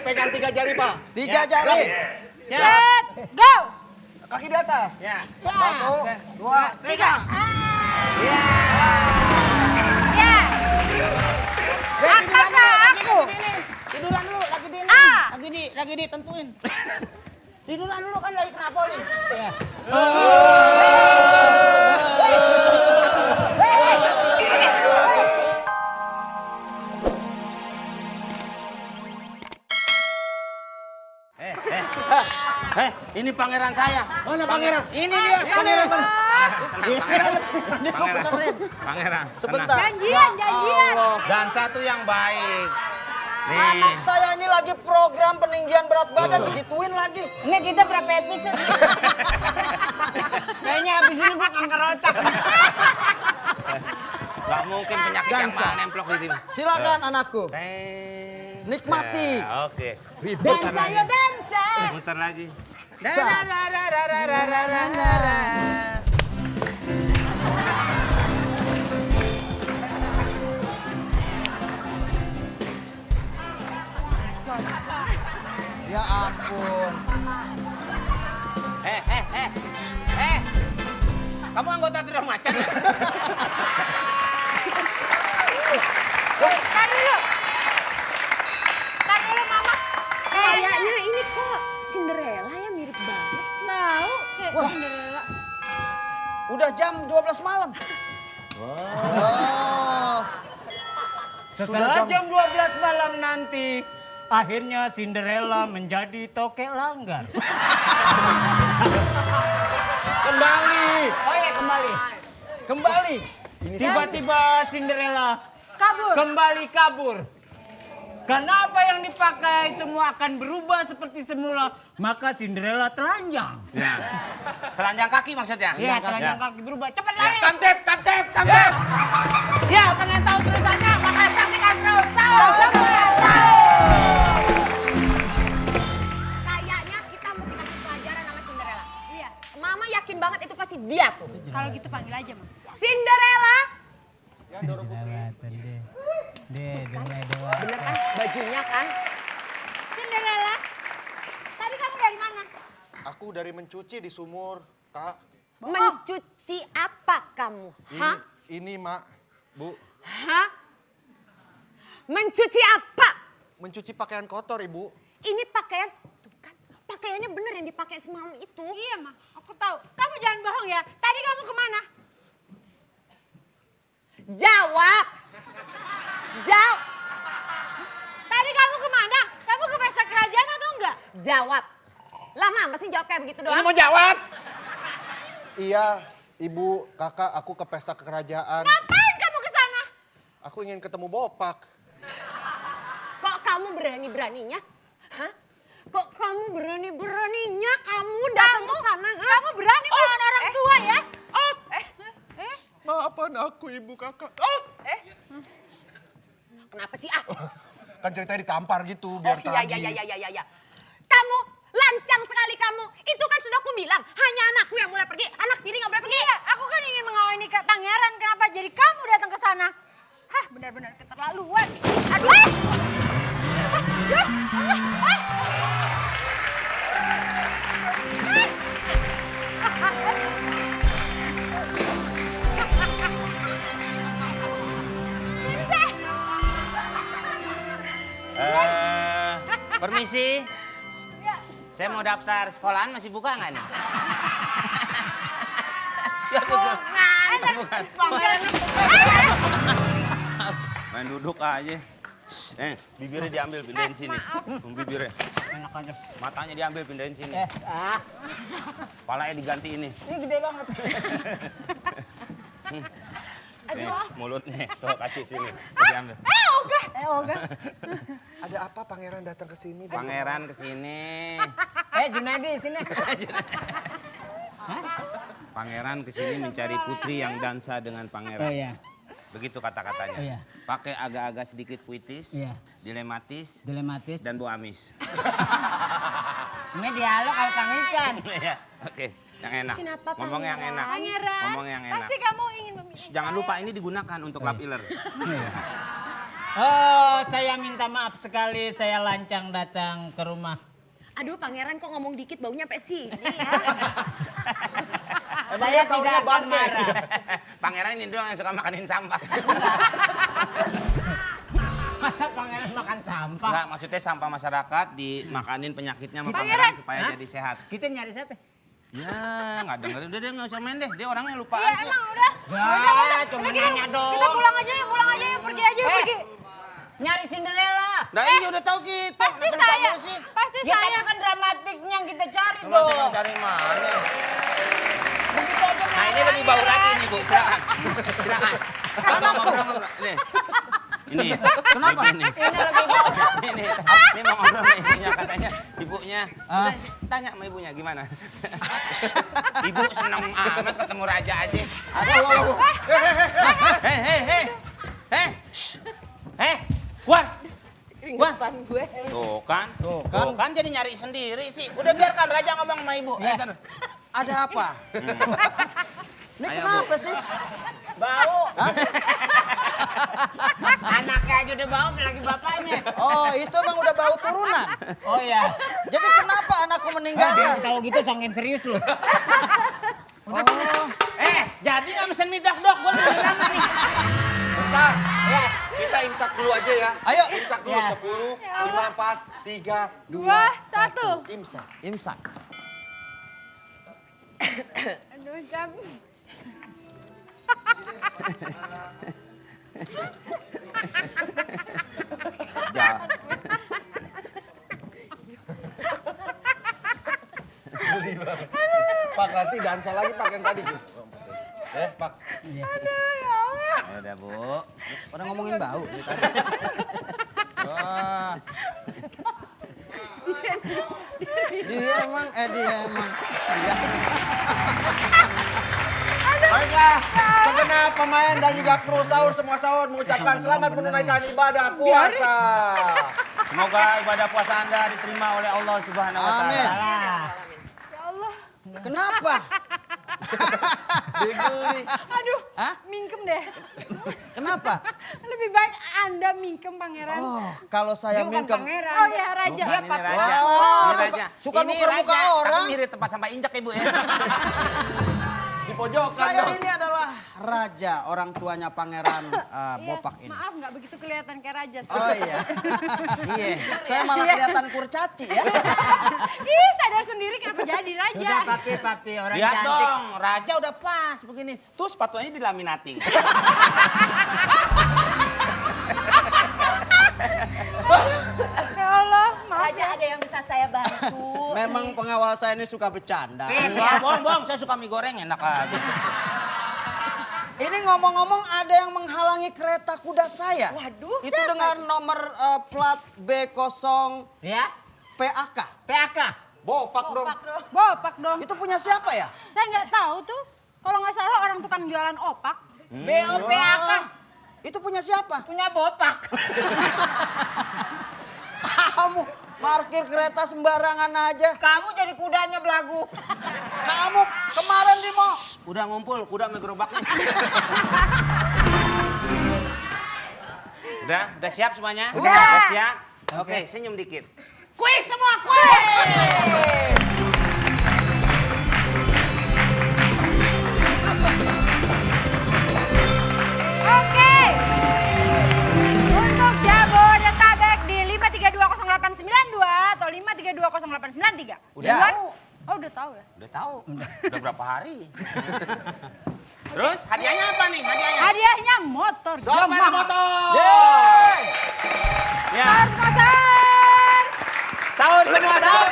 pegang 3 jari, Pak. 3 jari. Set, go! Kaki di atas. Ya. 1, 2, 3. Ya. Apakah aku? Tiduran dulu, lagi ditentuin. Tiduran dulu kan lagi kena poli. Ini pangeran saya. Mana pangeran? Ini dia, pangeran. Pangeran. Sebentar. Janjian. Dan satu yang baik. Nih. Anak saya ini lagi program peninggian berat badan, digituin lagi. Ini kita berapa episode? Kayaknya habis ini gua kanker otak. Gak mungkin penyakit yang malah nemplok di sini. Silakan anakku. Nikmati. Oke. Dansa ya dansa. Muter lagi. Ya ampun. Kamu anggota Trio Macan ya? Tar dulu Mama. Kayaknya ini kok Cinderella ya, mirip banget sih. Tahu, kayak Cinderella. Udah jam 12 malam. Setelah jam 12 malam nanti, akhirnya Cinderella menjadi tokek langgar. Kembali. Oh ya, kembali. Tiba-tiba Cinderella kembali kabur. Karena apa yang dipakai semua akan berubah seperti semula, maka Cinderella telanjang. Ya. Telanjang kaki maksudnya? Iya, telanjang kaki berubah. Cepat lari. Kamtip. Ya, pengen tahu tulisannya, makanya saksikan terus. Kayaknya kita mesti kasih pelajaran sama Cinderella. Iya. Mama yakin banget itu pasti dia tuh. Kalau gitu panggil aja, Ma. Cinderella. Ya, dorong putri. Bener kan? Bajunya kan? Cinderella. Tadi kamu dari mana? Aku dari mencuci di sumur, Kak. Mencuci apa kamu? Hah? Ini, Mak. Bu. Hah? Mencuci apa? Mencuci pakaian kotor, Ibu. Ini pakaian, tuh kan, pakaiannya bener yang dipakai semalam itu. Iya, Ma, aku tahu. Kamu jangan bohong ya. Tadi kamu kemana? Jawab. Tadi kamu kemana? Kamu ke pesta kerajaan atau enggak? Jawab. Lama pasti jawab kayak begitu doang. Ini mau jawab. Iya, Ibu, Kakak, aku ke pesta kerajaan. Ngapain kamu ke sana? Aku ingin ketemu Bopak. Kok kamu berani-beraninya? Hah? Kok kamu berani-beraninya kamu datang ke sana? Kamu berani melawan orang tua ya? Maafkan aku, Ibu, Kakak. Kenapa sih Kan ceritanya ditampar gitu, biar tragis. Iya. Kamu lancang sekali kamu. Itu kan sudah aku bilang, hanya anakku yang boleh pergi, anak tiri nggak boleh pergi. Iya, aku kan ingin mengawini pangeran. Kenapa jadi kamu datang ke sana? Hah, benar-benar keterlaluan. Aduh. Permisi. Saya mau daftar sekolahan, masih buka nggak nih? Bukan. Main duduk aja. Bibirnya diambil, pindahin sini. Bibirnya. Enak aja. Matanya diambil, pindahin sini. Kepalanya diganti ini. Ini gede banget. Nih, mulutnya. Tuh, kasih sini. Diambil. Ogah. Ada apa Pangeran datang ke sini? Pangeran kesini. Junaidi sini. Pangeran kesini mencari putri yang dansa dengan pangeran. Oh iya. Begitu kata-katanya. Oh, iya. Pakai agak-agak sedikit puitis, Iya. dilematis, Dilematis. dan bau amis. Ini dialog kalau Kang Ikan. Ya, oke. Yang enak. Kenapa Ngomong yang enak. Pangeran. Ngomong yang enak. Pasti kamu ingin memilih. Shh, jangan lupa ini digunakan untuk lap iler. Oh, saya minta maaf sekali saya lancang datang ke rumah. Aduh pangeran kok ngomong dikit baunya sampai sini ya. Saya tidak akan marah. Pangeran ini doang yang suka makanin sampah. Masa pangeran makan sampah? Enggak, maksudnya sampah masyarakat dimakanin penyakitnya sama Pangeran. pangeran supaya Hah? jadi sehat. Kita nyari siapa? Ya, nggak dengerin. Udah deh, nggak usah main deh. Dia orangnya lupaan Iya sih. emang udah. Ya, cuma nanya dong. Kita pulang aja yuk, pergi aja yuk, pergi. Nyari Cinderella. Nah, iya udah tahu kita. Pasti Kenapa saya, kamu sih? pasti Ya saya. tapi kan dramatiknya yang kita cari Coba dong. kita cari mana? Begitu aja Nah, ini lebih bau lagi nih, Bu. Silakan. Silakan. Ngobrol. Nih. Ini. Kenapa? Ini lebih bau. Ini mau ngobrol sama ibunya katanya. Ibunya. Udah tanya sama ibunya gimana? Ibu seneng amat ketemu raja aja. Aduh. Heh. Keluar. Keringetan gue. Tuh kan jadi nyari sendiri sih. Udah biarkan raja ngomong sama ibu. Sana. Ada apa? Ini Ayo, kenapa sih? Bau. Anaknya aja udah bau, apalagi bapaknya. Oh, itu emang udah bau turunan. Oh ya. Jadi kenapa anakku Dia meninggalkan? tahu gitu sangin serius lu. Oh, Jadi nggak mesen mie dok, gua nungguin lama nih. Bentar, kita imsak dulu aja ya. ayo. Imsak dulu Ya. 10, 5, 4, 3, 2, 1. Imsak. Imsak. Aduh, jam. Ya. Pak nanti dansa lagi Pak yang tadi. Pak. Ya udah, Bu. Orang ngomongin bau. dari tadi. Wah. Dia emang. Baiklah, segenap pemain dan juga kru sahur semua sahur mengucapkan selamat menunaikan ibadah puasa. Semoga ibadah puasa Anda diterima oleh Allah Subhanahu wa taala. Amin. Ya Allah. Kenapa? Dibeli. Aduh, Hah? mingkem deh. Kenapa? Lebih baik Anda mingkem pangeran. Oh, kalau saya Dia bukan minjem. pangeran. Oh ya Raja. Bukan, ini raja. Wah, Ini suka- raja. suka Ini nuker muka raja, orang. Tapi mirip tempat sampah injak ya, Bu ya. Di pojokan Saya dong. ini adalah raja, orang tuanya pangeran Bopak ini. Maaf nggak begitu kelihatan kayak Raja. sih. Oh iya. Iya. Saya malah kelihatan kurcaci ya. Ih, sadar sendiri kenapa jadi Raja. Sudah papi orang Lihat cantik. dong, raja udah pas begini. Tuh sepatunya dilaminating. Ya Allah, maaf. Raja ada yang bisa saya bantu. Memang pengawal saya ini suka bercanda. Enggak, bohong, saya suka mie goreng enak aja. Ini ngomong-ngomong ada yang menghalangi kereta kuda saya. Waduh, Itu dengan nomor plat B0 Ya, PAK. PAK. Bopak dong. Bopak dong. Itu punya siapa ya? Saya nggak tahu tuh. Kalau nggak salah orang tukang jualan opak. BOPAK. Wah, itu punya siapa? Punya bopak. Kamu parkir kereta sembarangan aja. Kamu jadi kudanya belagu. Kamu kemarin di mau. Udah ngumpul, kuda sama gerobaknya. Udah siap semuanya? Udah siap? Oke, senyum dikit. Kuis semua, kuis! Oke. Untuk Jabodetabek di 5320892 atau 5320893. Udah. Duluan? Oh, udah tahu ya. Udah tahu. Udah berapa hari? Terus hadiahnya apa nih? Hadiahnya? Hadiahnya motor Sepeda Yamaha. motor. Ya. Sponsor. Sahur semua, sahur.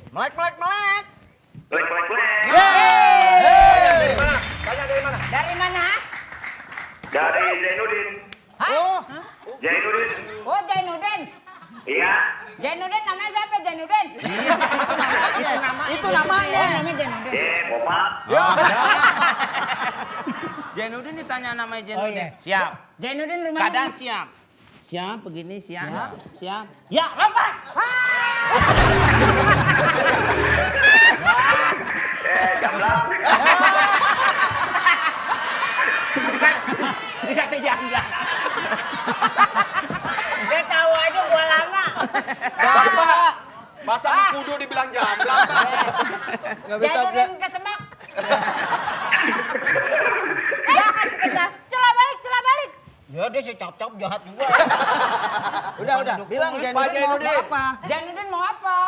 Melek, melek, melek. Dari mana? Tanya dari mana? Dari mana? Dari Zainuddin. Oh, Zainuddin. Oh, Jainuddin. Iya. Jainuddin namanya siapa Jainuddin? itu namanya. Oh, namanya Jainuddin. Bapak. Jainuddin ditanya namanya Oh, Jainuddin. iya. Siap. Jainuddin rumahnya. Keadaan siap. Siap begini, siap. Siap. Ya, lompat. Jamblang. Tidak terjangkau. Dia tahu aja gua lama. Bapak, masa mengkudu dibilang jamblang, Pak? Nggak bisa Jangan ke semak. Jangan kita. Celah balik. Ya dia si cop-cop jahat juga. Udah. Bilang Pak Jainuddin mau Jainuddin. apa? Jainuddin mau apa?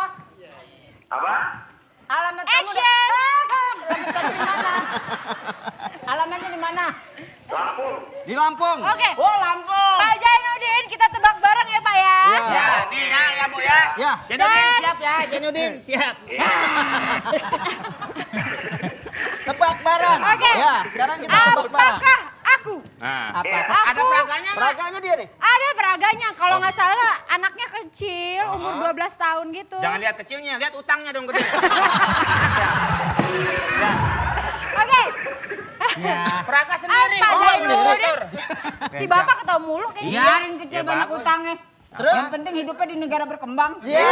Apa? Alamat kamu Alamatnya di mana? Lampung. Di Lampung. Oke. Oh, Lampung. Pak Jainuddin, kita tebak bareng ya Pak ya. Iya. Ya, nih ya Bu ya. Ya. Jainuddin siap ya, Jainuddin siap. Tebak bareng. Oke. Ya, sekarang kita tebak bareng. Apakah aku? Nah, Apa? ada peraganya nggak? Peraganya dia nih. Ada peraganya. Kalau nggak salah anaknya kecil, umur 12 tahun gitu. Jangan lihat kecilnya, lihat utangnya dong gede. Oke. Ya. Peraga sendiri. Apa Oh, Jainuddin? bener. Si bapak ketemu mulu kayak Iya. gitu. Biarin kecil Ya, banyak bagus. utangnya. Terus? Yang penting hidupnya di negara berkembang. Iya.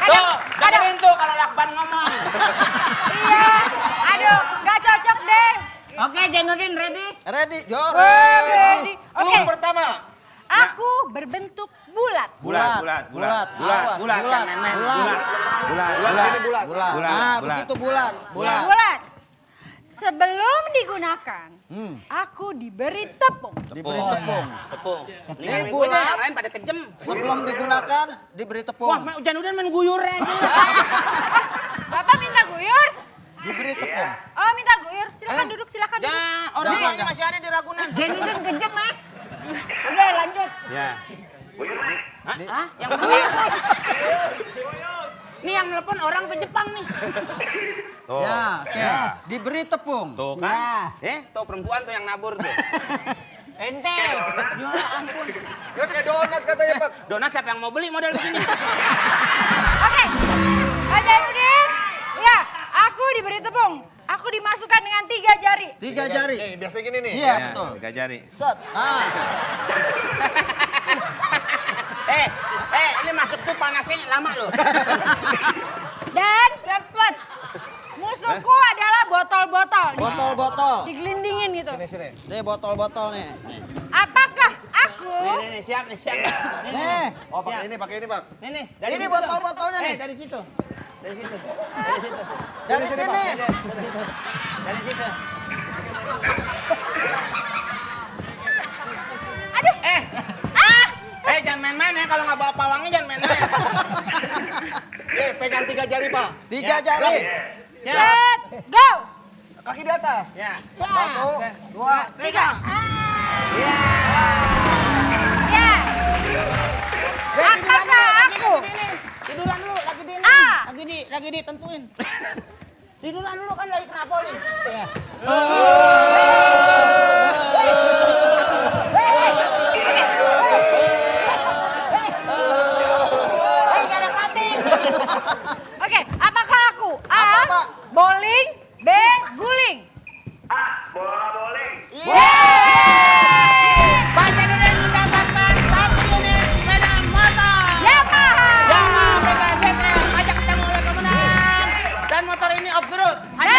Tuh, dengerin tuh kalau lakban ngomong. Iya. Aduh, nggak cocok deh. Oke, Jainuddin ready? Ready, Jor. Ready. Clue Oke. pertama. Aku berbentuk bulat. Bulat. Awas, bulat. Jangan main-main. Bulat. Bulat. Ini bulat. Bulat. Bulat, Nah, bulat. begitu bulat. Bulat. Bulat. Sebelum digunakan, aku diberi tepung. Diberi tepung. Tepung. Ini Ini bulat. yang lain pada kejem. Sebelum digunakan diberi tepung. Wah, Jainuddin main guyur aja. Bapak minta guyur? Diberi tepung. Oh, minta guyur. Silakan duduk, silakan duduk. Ya, orangnya Jangan. masih ada di Ragunan. Jainuddin kejam ah. Udah lanjut. Ya. Buyur. Hah? Yang guyur. Nih yang nelpon orang ke Jepang nih. Tuh. Ya, oke. Ya. Diberi tepung. Tuh kan. Tuh perempuan tuh yang nabur tuh. Ente. Ya ampun. Ya kayak donat katanya, Pak. Donat siapa yang mau beli model begini? Oke. Pak Jainuddin. Ya, aku diberi tepung. Aku dimasukkan dengan 3 jari. 3 jari. Nih, biasanya gini nih. Iya, betul. 3 jari. Set. Nah, Ini masuk tuh panasnya lama loh. Dan cepet. Musuhku adalah botol-botol. botol-botol. Digelindingin gitu. Sini. Nih botol-botol nih. Apakah aku Nih, siap nih, siap. Nih. Oh, pakai ini, Pak. Nih, Ini situ botol-botolnya dong. nih. Dari situ. Dari situ. Dari sini, sini. Dari situ. Aduh. Jangan main-main ya, kalau nggak bawa pawangnya jangan main-main. Nih, pegang 3 jari, Pak. 3 jari. Set, go. Kaki di atas. Ya. 1, 2, 3. Ya. Apakah aku? Tiduran dulu, lagi ditentuin. Tiduran dulu kan lagi kena poli. Oke, apakah aku? A. Apa? Bowling. B. Guling. Bola bowling. Pak Jainuddin mendapatkan 1 unit sepeda motor. Yamaha. Yamaha PKZR ajak ketemu oleh pemenang. Dan motor ini off the road. Hanya